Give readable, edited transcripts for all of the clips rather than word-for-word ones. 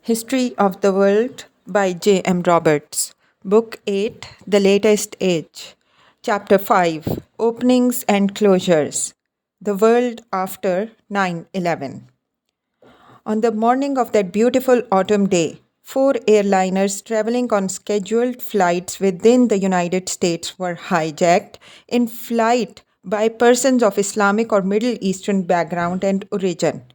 History of the World by J. M. Roberts. Book 8, The Latest Age. Chapter 5, Openings and Closures. The World After 9/11. On the morning of that beautiful autumn day, four airliners traveling on scheduled flights within the United States were hijacked in flight by persons of Islamic or Middle Eastern background and origin,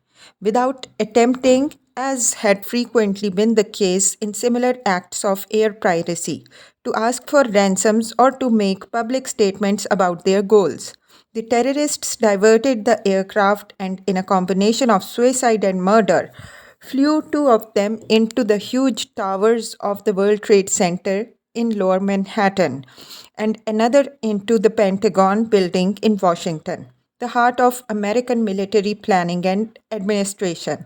without attempting, as had frequently been the case in similar acts of air piracy, to ask for ransoms or to make public statements about their goals. The terrorists diverted the aircraft and, in a combination of suicide and murder, flew two of them into the huge towers of the World Trade Center in Lower Manhattan and another into the Pentagon building in Washington, the heart of American military planning and administration.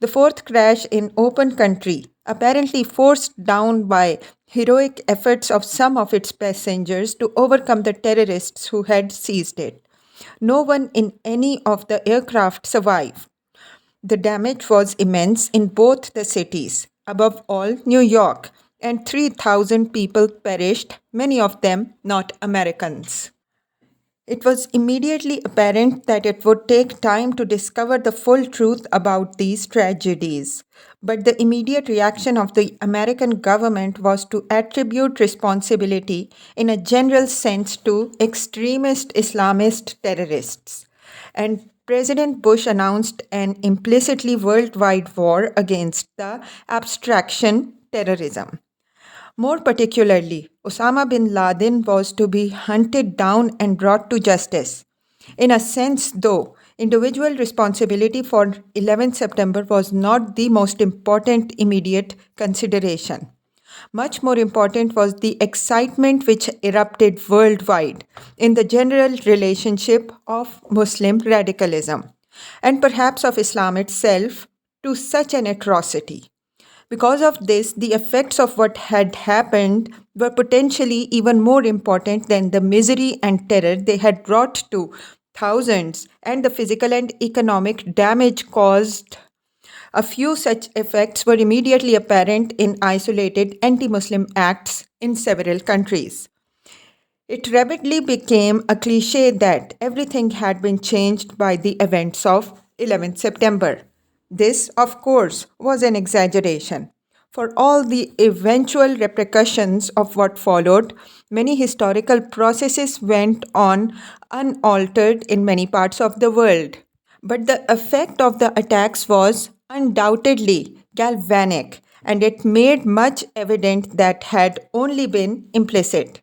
The fourth crash in open country, apparently forced down by heroic efforts of some of its passengers to overcome the terrorists who had seized it. No one in any of the aircraft survived. The damage was immense in both the cities, above all, New York, and 3,000 people perished, many of them not Americans. It was immediately apparent that it would take time to discover the full truth about these tragedies. But the immediate reaction of the American government was to attribute responsibility in a general sense to extremist Islamist terrorists. And President Bush announced an implicitly worldwide war against the abstraction terrorism. More particularly, Osama bin Laden was to be hunted down and brought to justice. In a sense, though, individual responsibility for 11 September was not the most important immediate consideration. Much more important was the excitement which erupted worldwide in the general relationship of Muslim radicalism, and perhaps of Islam itself, to such an atrocity. Because of this, the effects of what had happened were potentially even more important than the misery and terror they had brought to thousands and the physical and economic damage caused. A few such effects were immediately apparent in isolated anti Muslim acts in several countries. It rapidly became a cliche that everything had been changed by the events of 11th September. This, of course, was an exaggeration. For all the eventual repercussions of what followed, many historical processes went on unaltered in many parts of the world. But the effect of the attacks was undoubtedly galvanic, and it made much evident that had only been implicit.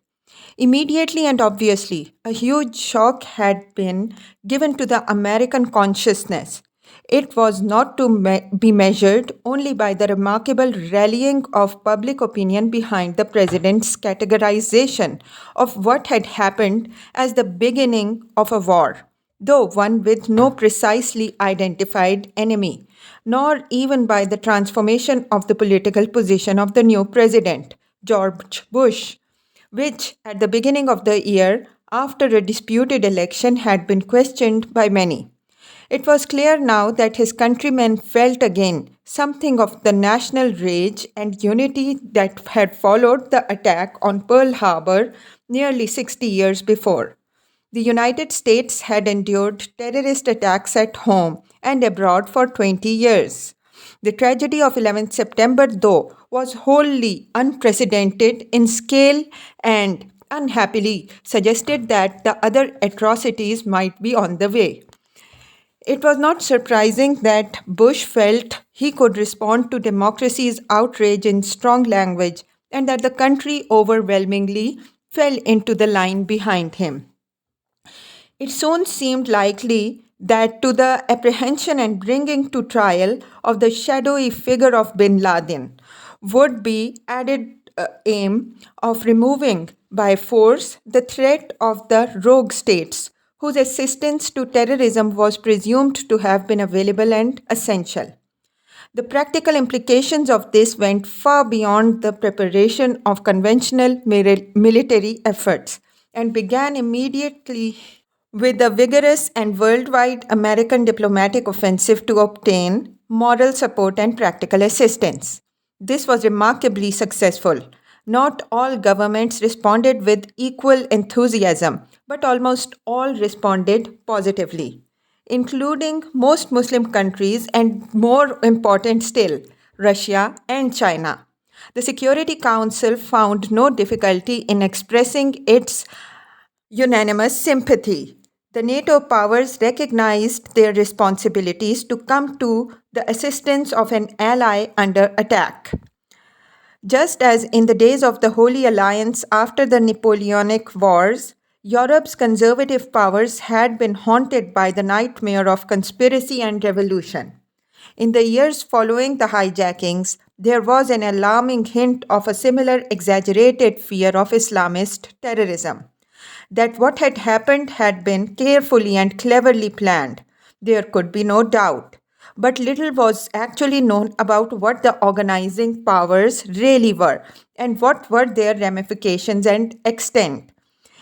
Immediately and obviously, a huge shock had been given to the American consciousness. It was not to be measured only by the remarkable rallying of public opinion behind the president's categorization of what had happened as the beginning of a war, though one with no precisely identified enemy, nor even by the transformation of the political position of the new president, George Bush, which at the beginning of the year, after a disputed election, had been questioned by many. It was clear now that his countrymen felt again something of the national rage and unity that had followed the attack on Pearl Harbor nearly 60 years before. The United States had endured terrorist attacks at home and abroad for 20 years. The tragedy of 11th September, though, was wholly unprecedented in scale and unhappily suggested that the other atrocities might be on the way. It was not surprising that Bush felt he could respond to democracy's outrage in strong language and that the country overwhelmingly fell into the line behind him. It soon seemed likely that to the apprehension and bringing to trial of the shadowy figure of bin Laden would be added aim of removing by force the threat of the rogue states, whose assistance to terrorism was presumed to have been available and essential. The practical implications of this went far beyond the preparation of conventional military efforts and began immediately with a vigorous and worldwide American diplomatic offensive to obtain moral support, and practical assistance. This was remarkably successful. Not all governments responded with equal enthusiasm, but almost all responded positively, including most Muslim countries and, more important still, Russia and China. The Security Council found no difficulty in expressing its unanimous sympathy. The NATO powers recognized their responsibilities to come to the assistance of an ally under attack. Just as in the days of the Holy Alliance after the Napoleonic Wars, Europe's conservative powers had been haunted by the nightmare of conspiracy and revolution. In the years following the hijackings, there was an alarming hint of a similar exaggerated fear of Islamist terrorism. That what had happened had been carefully and cleverly planned. There could be no doubt. But little was actually known about what the organizing powers really were and what were their ramifications and extent.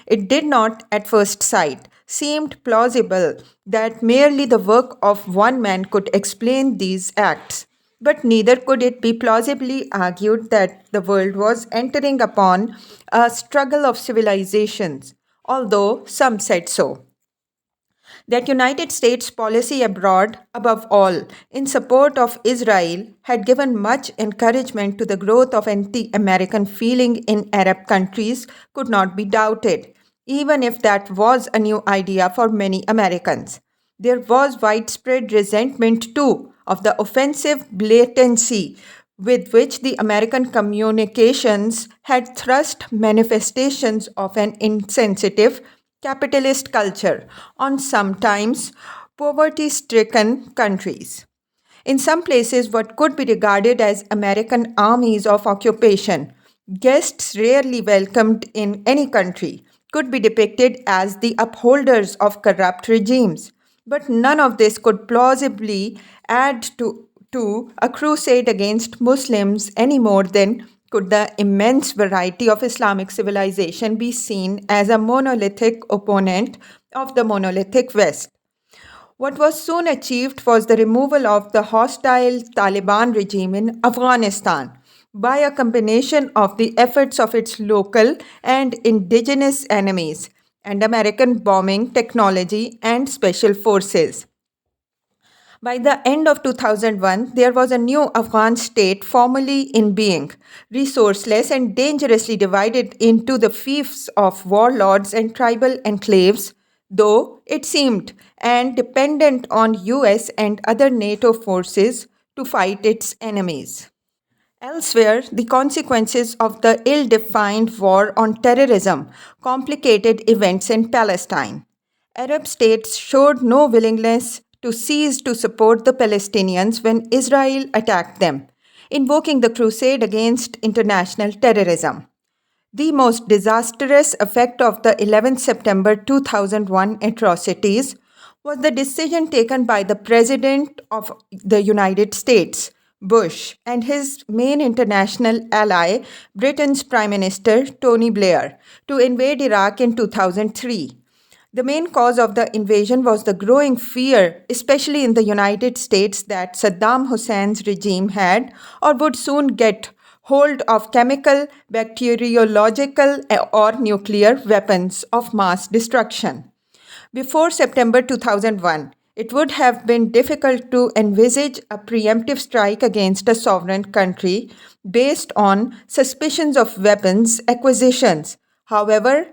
It did not, at first sight, seemed plausible that merely the work of one man could explain these acts. But neither could it be plausibly argued that the world was entering upon a struggle of civilizations, although some said so. That United States policy abroad, above all, in support of Israel, had given much encouragement to the growth of anti American feeling in Arab countries could not be doubted, even if that was a new idea for many Americans. There was widespread resentment, too, of the offensive blatancy with which the American communications had thrust manifestations of an insensitive capitalist culture on sometimes poverty stricken countries. In some places, what could be regarded as American armies of occupation, guests rarely welcomed in any country, could be depicted as the upholders of corrupt regimes. But none of this could plausibly add to a crusade against Muslims any more than could the immense variety of Islamic civilization be seen as a monolithic opponent of the monolithic West. What was soon achieved was the removal of the hostile Taliban regime in Afghanistan by a combination of the efforts of its local and indigenous enemies and American bombing technology and special forces. By the end of 2001, there was a new Afghan state formally in being, resourceless and dangerously divided into the fiefs of warlords and tribal enclaves, though it seemed, and dependent on US and other NATO forces to fight its enemies. Elsewhere, the consequences of the ill defined war on terrorism complicated events in Palestine. Arab states showed no willingness to cease to support the Palestinians when Israel attacked them, invoking the crusade against international terrorism. The most disastrous effect of the 11th September 2001 atrocities was the decision taken by the President of the United States, Bush, and his main international ally, Britain's Prime Minister Tony Blair, to invade Iraq in 2003. The main cause of the invasion was the growing fear, especially in the United States, that Saddam Hussein's regime had or would soon get hold of chemical, bacteriological, or nuclear weapons of mass destruction. Before September 2001, it would have been difficult to envisage a preemptive strike against a sovereign country based on suspicions of weapons acquisitions, however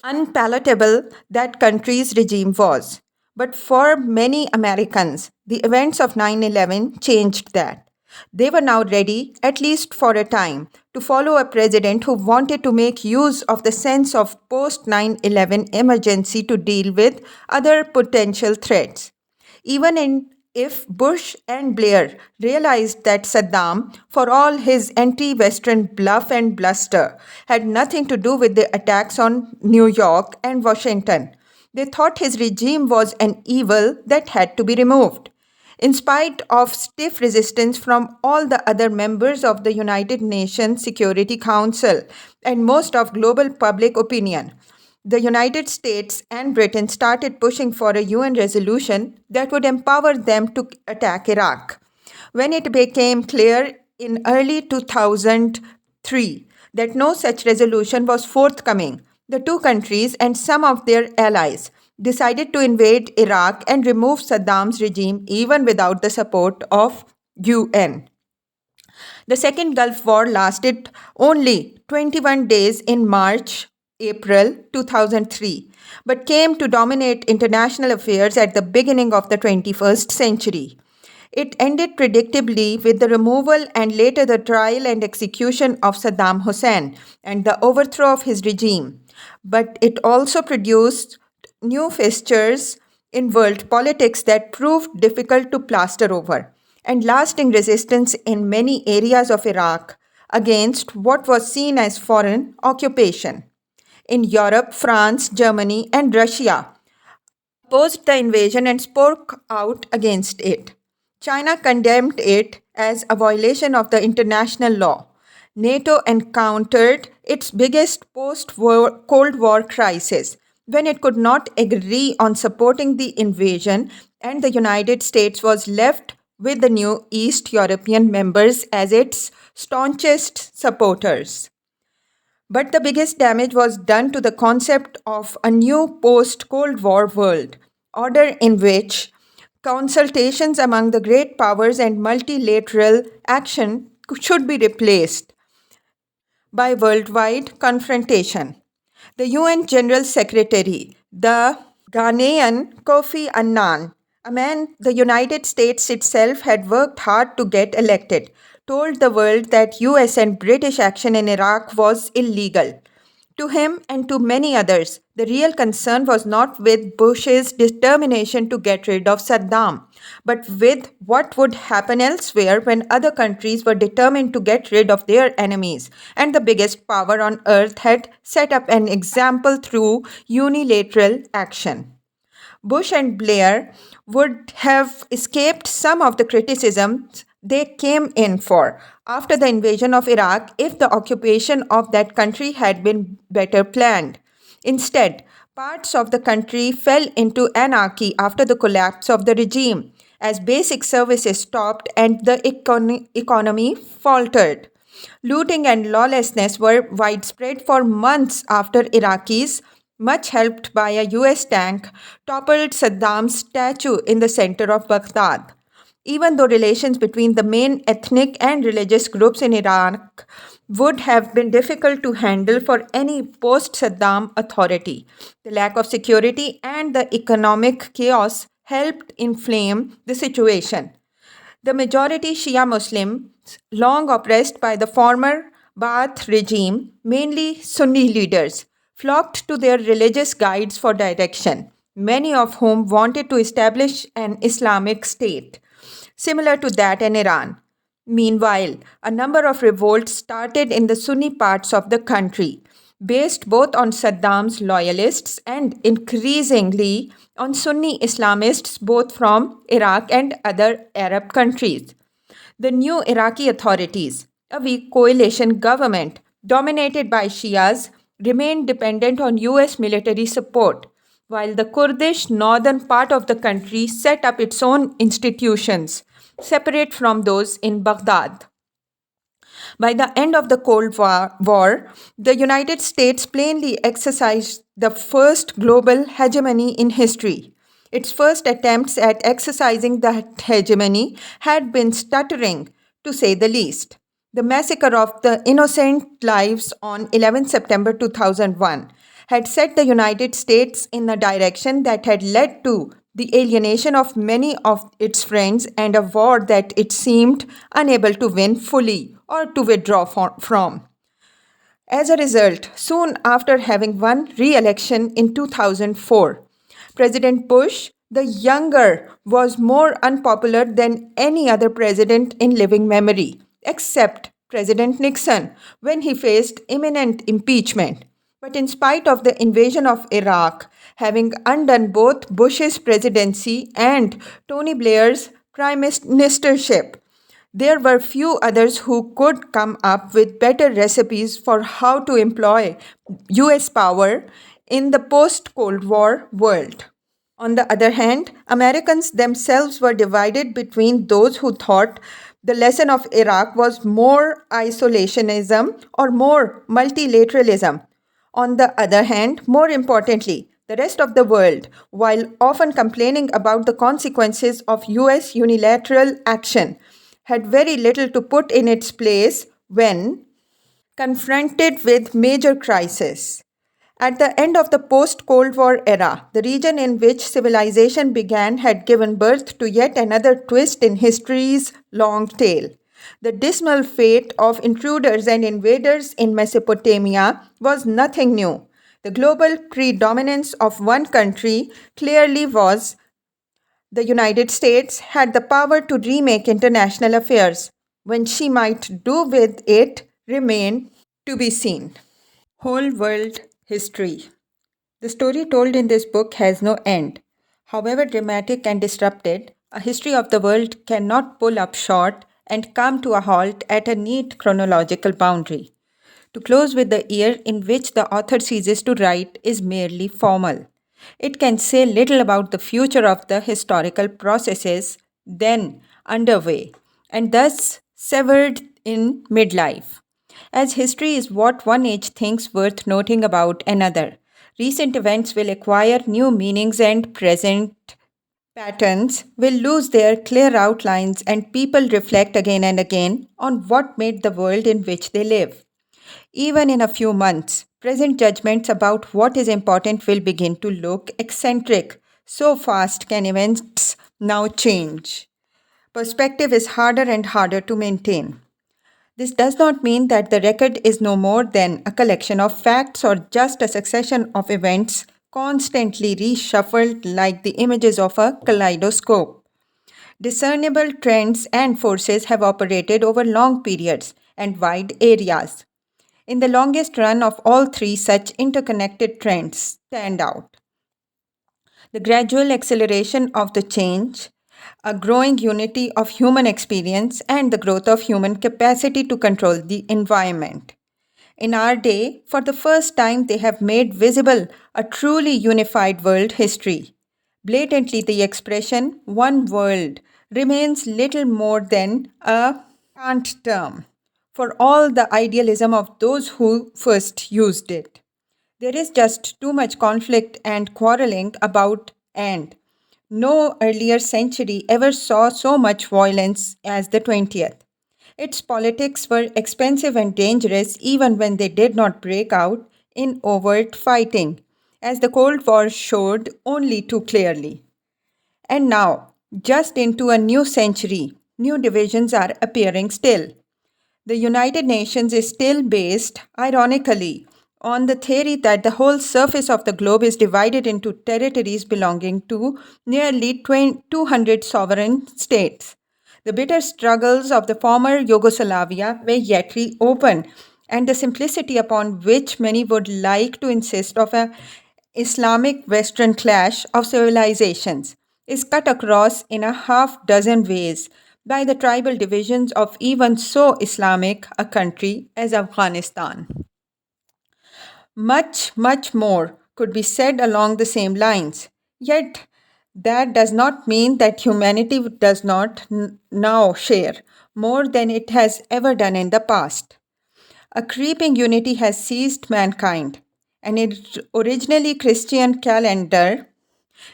unpalatable that country's regime was. But for many Americans, the events of 9/11 changed that. They were now ready, at least for a time, to follow a president who wanted to make use of the sense of post 9/11 emergency to deal with other potential threats. Even if Bush and Blair realized that Saddam, for all his anti Western bluff and bluster, had nothing to do with the attacks on New York and Washington, they thought his regime was an evil that had to be removed. In spite of stiff resistance from all the other members of the United Nations Security Council and most of global public opinion, the United States and Britain started pushing for a UN resolution that would empower them to attack Iraq. When it became clear in early 2003 that no such resolution was forthcoming, the two countries and some of their allies decided to invade Iraq and remove Saddam's regime even without the support of UN. The Second Gulf War lasted only 21 days in March April 2003, but came to dominate international affairs at the beginning of the 21st century. It ended predictably with the removal and later the trial and execution of Saddam Hussein and the overthrow of his regime. But it also produced new fixtures in world politics that proved difficult to plaster over, and lasting resistance in many areas of Iraq against what was seen as foreign occupation. In Europe, France, Germany, and Russia opposed the invasion and spoke out against it. China condemned it as a violation of the international law. NATO encountered its biggest post Cold War crisis when it could not agree on supporting the invasion, and the United States was left with the new East European members as its staunchest supporters. But the biggest damage was done to the concept of a new post Cold War world order in which consultations among the great powers and multilateral action should be replaced by worldwide confrontation. The UN General Secretary, the Ghanaian Kofi Annan, a man the United States itself had worked hard to get elected, told the world that US and British action in Iraq was illegal. To him and to many others, the real concern was not with Bush's determination to get rid of Saddam, but with what would happen elsewhere when other countries were determined to get rid of their enemies, and the biggest power on earth had set up an example through unilateral action. Bush and Blair would have escaped some of the criticisms they came in for after the invasion of Iraq if the occupation of that country had been better planned. Instead, parts of the country fell into anarchy after the collapse of the regime, as basic services stopped and the economy faltered. Looting and lawlessness were widespread for months after Iraqis, much helped by a US tank, toppled Saddam's statue in the center of Baghdad. Even though relations between the main ethnic and religious groups in Iraq would have been difficult to handle for any post Saddam authority, the lack of security and the economic chaos helped inflame the situation. The majority Shia Muslims, long oppressed by the former Ba'ath regime, mainly Sunni leaders, flocked to their religious guides for direction, many of whom wanted to establish an Islamic state, similar to that in Iran. Meanwhile, a number of revolts started in the Sunni parts of the country, based both on Saddam's loyalists and increasingly on Sunni Islamists both from Iraq and other Arab countries. The new Iraqi authorities, a weak coalition government dominated by Shias, remained dependent on US military support, while the Kurdish northern part of the country set up its own institutions, separate from those in Baghdad. By the end of the Cold War, the United States plainly exercised the first global hegemony in history. Its first attempts at exercising that hegemony had been stuttering, to say the least. The massacre of the innocent lives on 11 September 2001 had set the United States in a direction that had led to the alienation of many of its friends and a war that it seemed unable to win fully or to withdraw from. As a result, soon after having won re election in 2004, President Bush, the younger, was more unpopular than any other president in living memory, except President Nixon, when he faced imminent impeachment. But in spite of the invasion of Iraq having undone both Bush's presidency and Tony Blair's prime ministership, there were few others who could come up with better recipes for how to employ US power in the post-Cold War world. On the other hand, Americans themselves were divided between those who thought the lesson of Iraq was more isolationism or more multilateralism. On the other hand, more importantly, the rest of the world, while often complaining about the consequences of US unilateral action, had very little to put in its place when confronted with major crisis. At the end of the post Cold War era, the region in which civilization began had given birth to yet another twist in history's long tale. The dismal fate of intruders and invaders in Mesopotamia was nothing new. The global predominance of one country clearly was the United States had the power to remake international affairs. When she might do with it remained to be seen. Whole world history. The story told in this book has no end. However dramatic and disrupted, a history of the world cannot pull up short and come to a halt at a neat chronological boundary. To close with the year in which the author ceases to write is merely formal. It can say little about the future of the historical processes then underway, and thus severed in midlife. As history is what one age thinks worth noting about another, recent events will acquire new meanings and present patterns will lose their clear outlines, and people reflect again and again on what made the world in which they live. Even in a few months, present judgments about what is important will begin to look eccentric. So fast can events now change. Perspective is harder and harder to maintain. This does not mean that the record is no more than a collection of facts or just a succession of events constantly reshuffled like the images of a kaleidoscope. Discernible trends and forces have operated over long periods and wide areas. In the longest run of all three such interconnected trends stand out the gradual acceleration of the change, a growing unity of human experience, and the growth of human capacity to control the environment. In our day, for the first time, they have made visible a truly unified world history. Blatantly, the expression one world remains little more than a cant term for all the idealism of those who first used it. There is just too much conflict and quarreling about, and no earlier century ever saw so much violence as the 20th. Its politics were expensive and dangerous even when they did not break out in overt fighting, as the Cold War showed only too clearly. And now, just into a new century, new divisions are appearing still. The United Nations is still based, ironically, on the theory that the whole surface of the globe is divided into territories belonging to nearly 200 sovereign states. The bitter struggles of the former Yugoslavia were yet reopened, and the simplicity upon which many would like to insist of an Islamic Western clash of civilizations is cut across in a half dozen ways by the tribal divisions of even so Islamic a country as Afghanistan. Much more could be said along the same lines. Yet, that does not mean that humanity does not now share more than it has ever done in the past. A creeping unity has seized mankind, and its originally Christian calendar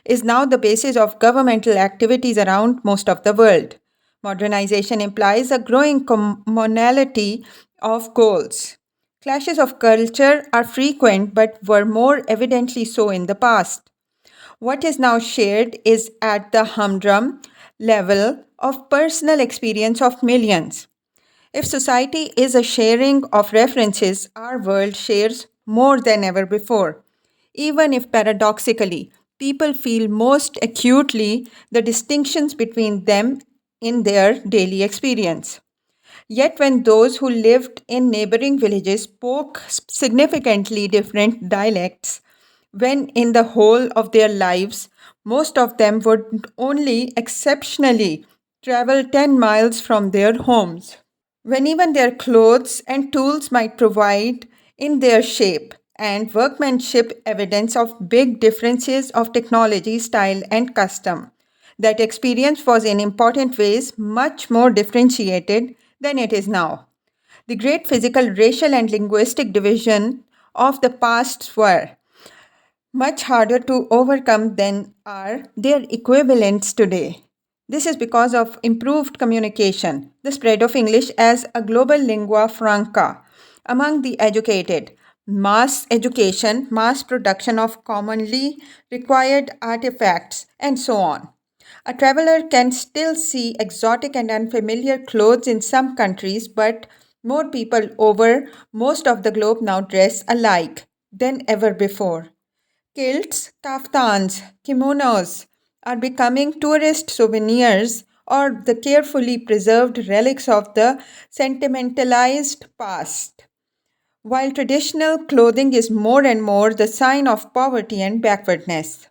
is now the basis of governmental activities around most of the world. Modernization implies a growing commonality of goals. Clashes of culture are frequent but were more evidently so in the past. What is now shared is at the humdrum level of personal experience of millions. If society is a sharing of references, our world shares more than ever before. Even if paradoxically, people feel most acutely the distinctions between them in their daily experience. Yet, when those who lived in neighboring villages spoke significantly different dialects, when in the whole of their lives, most of them would only exceptionally travel 10 miles from their homes, when even their clothes and tools might provide in their shape and workmanship evidence of big differences of technology, style, and custom. That experience was in important ways much more differentiated than it is now. The great physical, racial, and linguistic division of the past were much harder to overcome than are their equivalents today. This is because of improved communication, the spread of English as a global lingua franca among the educated, mass education, mass production of commonly required artifacts, and so on. A traveler can still see exotic and unfamiliar clothes in some countries, but more people over most of the globe now dress alike than ever before. Kilts, kaftans, kimonos are becoming tourist souvenirs or the carefully preserved relics of the sentimentalized past, while traditional clothing is more and more the sign of poverty and backwardness.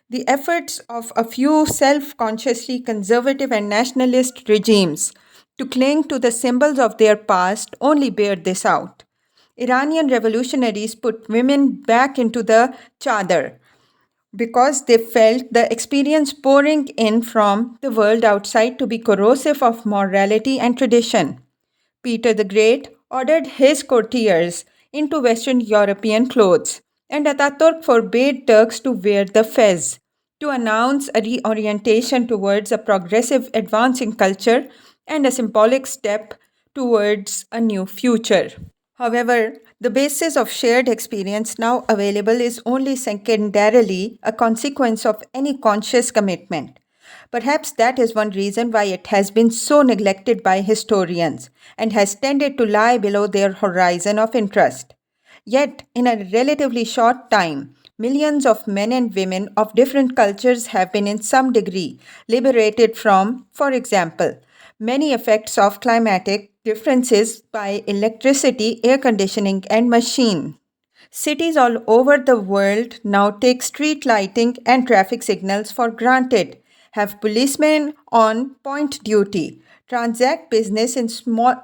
The efforts of a few self consciously conservative and nationalist regimes to cling to the symbols of their past only bear this out. Iranian revolutionaries put women back into the chadar because they felt the experience pouring in from the world outside to be corrosive of morality and tradition. Peter the Great ordered his courtiers into Western European clothes, and Ataturk forbade Turks to wear the fez to announce a reorientation towards a progressive advance in culture and a symbolic step towards a new future. However, the basis of shared experience now available is only secondarily a consequence of any conscious commitment. Perhaps that is one reason why it has been so neglected by historians and has tended to lie below their horizon of interest. Yet, in a relatively short time, millions of men and women of different cultures have been in some degree liberated from, for example, many effects of climatic differences by electricity, air conditioning, and machine. Cities all over the world now take street lighting and traffic signals for granted, have policemen on point duty, transact business in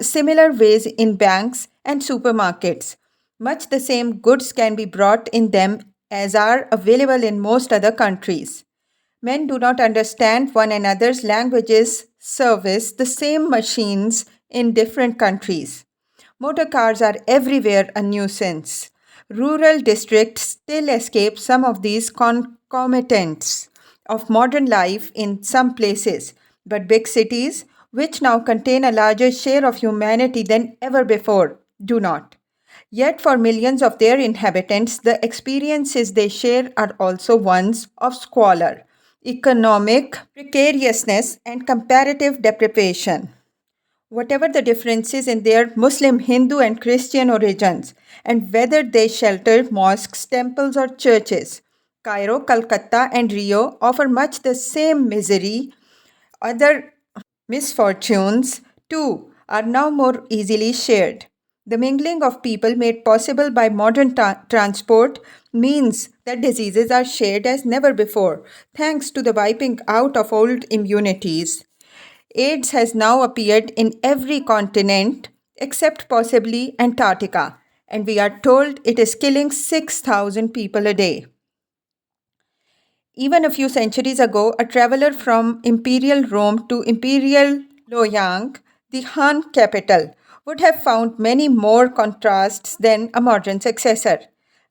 similar ways in banks and supermarkets. Much the same goods can be brought in them as are available in most other countries. Men do not understand one another's languages, service the same machines in different countries. Motor cars are everywhere a nuisance. Rural districts still escape some of these concomitants of modern life in some places, but big cities, which now contain a larger share of humanity than ever before, do not. Yet, for millions of their inhabitants, the experiences they share are also ones of squalor, economic precariousness, and comparative deprivation. Whatever the differences in their Muslim, Hindu, and Christian origins, and whether they shelter mosques, temples, or churches, Cairo, Calcutta, and Rio offer much the same misery. Other misfortunes, too, are now more easily shared. The mingling of people made possible by modern transport means that diseases are shared as never before, thanks to the wiping out of old immunities. AIDS has now appeared in every continent except possibly Antarctica, and we are told it is killing 6,000 people a day. Even a few centuries ago, a traveler from Imperial Rome to Imperial Loyang, the Han capital, would have found many more contrasts than a modern successor.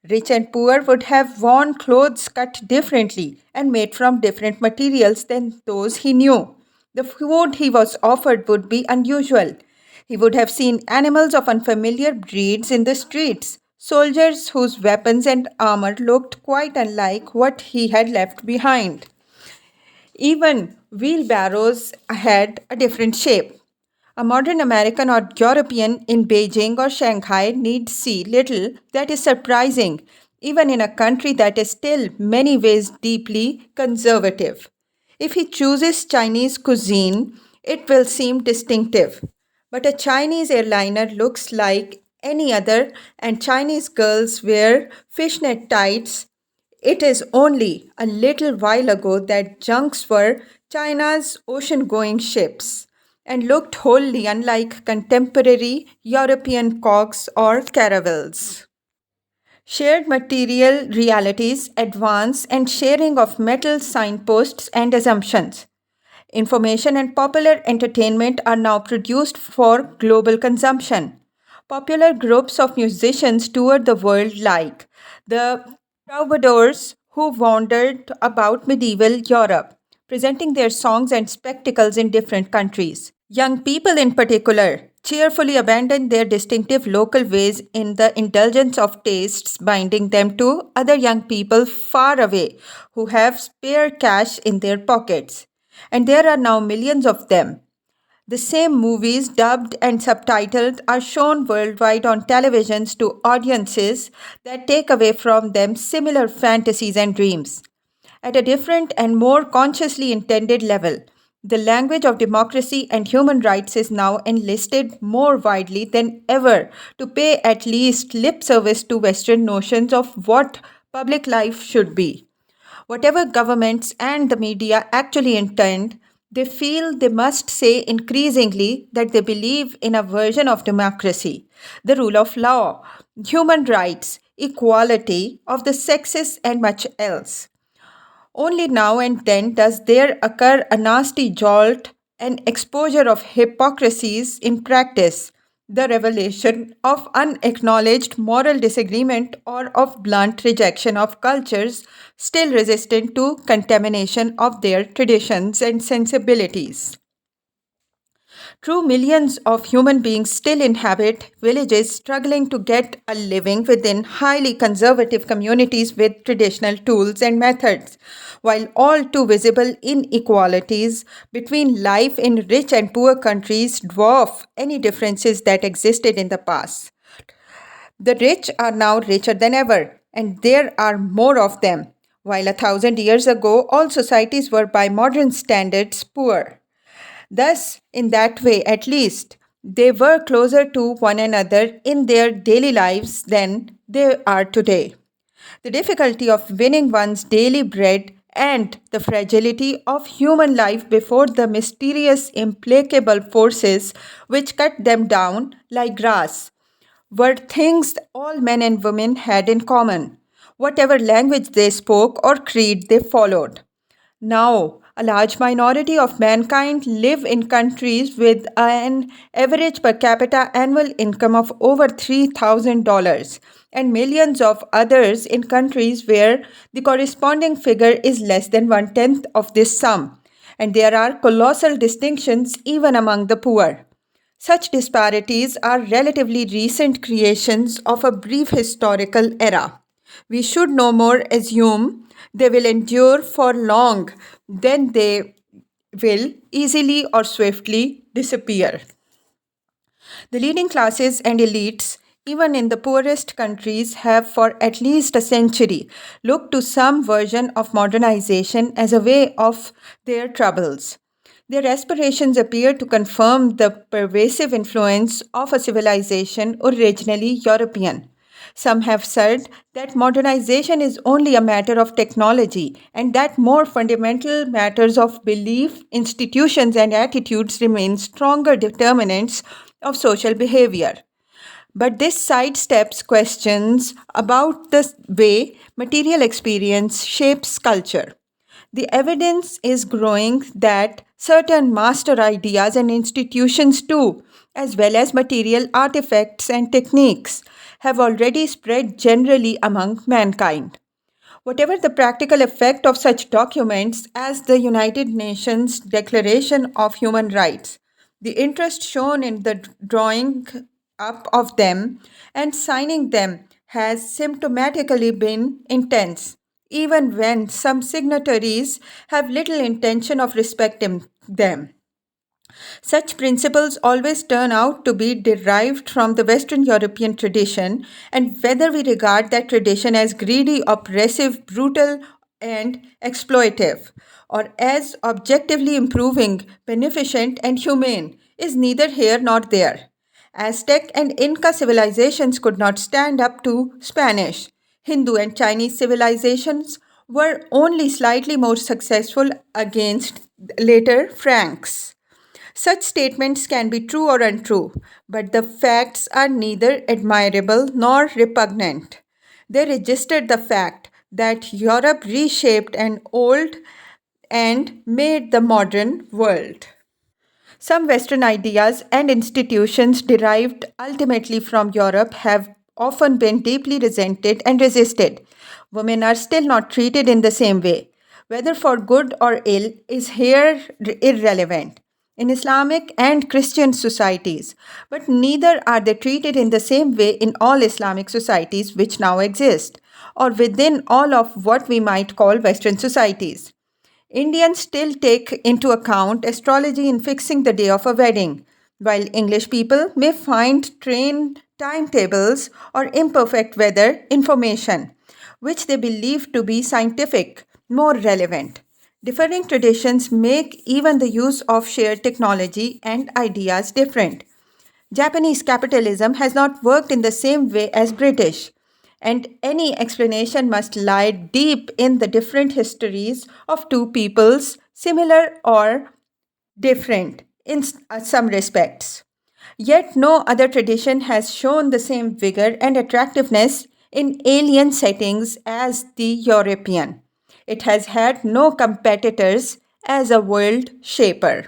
Rich and poor would have worn clothes cut differently and made from different materials than those he knew. The food he was offered would be unusual. He would have seen animals of unfamiliar breeds in the streets, soldiers whose weapons and armor looked quite unlike what he had left behind. Even wheelbarrows had a different shape. A modern American or European in Beijing or Shanghai need see little that is surprising, even in a country that is still many ways deeply conservative. If he chooses Chinese cuisine, it will seem distinctive. But a Chinese airliner looks like any other, and Chinese girls wear fishnet tights. It is only a little while ago that junks were China's ocean going ships and looked wholly unlike contemporary European cogs or caravels. Shared material realities advance and sharing of metal signposts and assumptions. Information and popular entertainment are now produced for global consumption. Popular groups of musicians tour the world like the troubadours who wandered about medieval Europe, presenting their songs and spectacles in different countries. Young people, in particular, cheerfully abandon their distinctive local ways in the indulgence of tastes binding them to other young people far away who have spare cash in their pockets. And there are now millions of them. The same movies, dubbed and subtitled, are shown worldwide on televisions to audiences that take away from them similar fantasies and dreams. At a different and more consciously intended level, the language of democracy and human rights is now enlisted more widely than ever to pay at least lip service to Western notions of what public life should be. Whatever governments and the media actually intend, they feel they must say increasingly that they believe in a version of democracy, the rule of law, human rights, equality of the sexes, and much else. Only now and then does there occur a nasty jolt, an exposure of hypocrisies in practice, the revelation of unacknowledged moral disagreement or of blunt rejection of cultures still resistant to contamination of their traditions and sensibilities. True, millions of human beings still inhabit villages struggling to get a living within highly conservative communities with traditional tools and methods, while all too visible inequalities between life in rich and poor countries dwarf any differences that existed in the past. The rich are now richer than ever, and there are more of them, while 1,000 years ago all societies were by modern standards poor. Thus, in that way at least, they were closer to one another in their daily lives than they are today. The difficulty of winning one's daily bread and the fragility of human life before the mysterious, implacable forces which cut them down like grass were things all men and women had in common, whatever language they spoke or creed they followed. Now, a large minority of mankind live in countries with an average per capita annual income of over $3,000, and millions of others in countries where the corresponding figure is less than one tenth of this sum. And there are colossal distinctions even among the poor. Such disparities are relatively recent creations of a brief historical era. We should no more assume they will endure for long than they will easily or swiftly disappear. The leading classes and elites, even in the poorest countries, have for at least a century looked to some version of modernization as a way of their troubles. Their aspirations appear to confirm the pervasive influence of a civilization originally European. Some have said that modernization is only a matter of technology and that more fundamental matters of belief, institutions, and attitudes remain stronger determinants of social behavior. But this sidesteps questions about the way material experience shapes culture. The evidence is growing that certain master ideas and institutions, too, as well as material artifacts and techniques, have already spread generally among mankind. Whatever the practical effect of such documents as the United Nations Declaration of Human Rights, the interest shown in the drawing up of them and signing them has symptomatically been intense, even when some signatories have little intention of respecting them. Such principles always turn out to be derived from the Western European tradition, and whether we regard that tradition as greedy, oppressive, brutal, and exploitive, or as objectively improving, beneficent, and humane, is neither here nor there. Aztec and Inca civilizations could not stand up to Spanish. Hindu and Chinese civilizations were only slightly more successful against later Franks. Such statements can be true or untrue, but the facts are neither admirable nor repugnant. They registered the fact that Europe reshaped an old and made the modern world. Some Western ideas and institutions derived ultimately from Europe have often been deeply resented and resisted. Women are still not treated in the same way. Whether for good or ill is here irrelevant in Islamic and Christian societies, but neither are they treated in the same way in all Islamic societies which now exist, or within all of what we might call Western societies. Indians still take into account astrology in fixing the day of a wedding, while English people may find train timetables or imperfect weather information, which they believe to be scientific, more relevant. Differing traditions make even the use of shared technology and ideas different. Japanese capitalism has not worked in the same way as British, and any explanation must lie deep in the different histories of two peoples, similar or different in some respects. Yet no other tradition has shown the same vigor and attractiveness in alien settings as the European. It has had no competitors as a world shaper.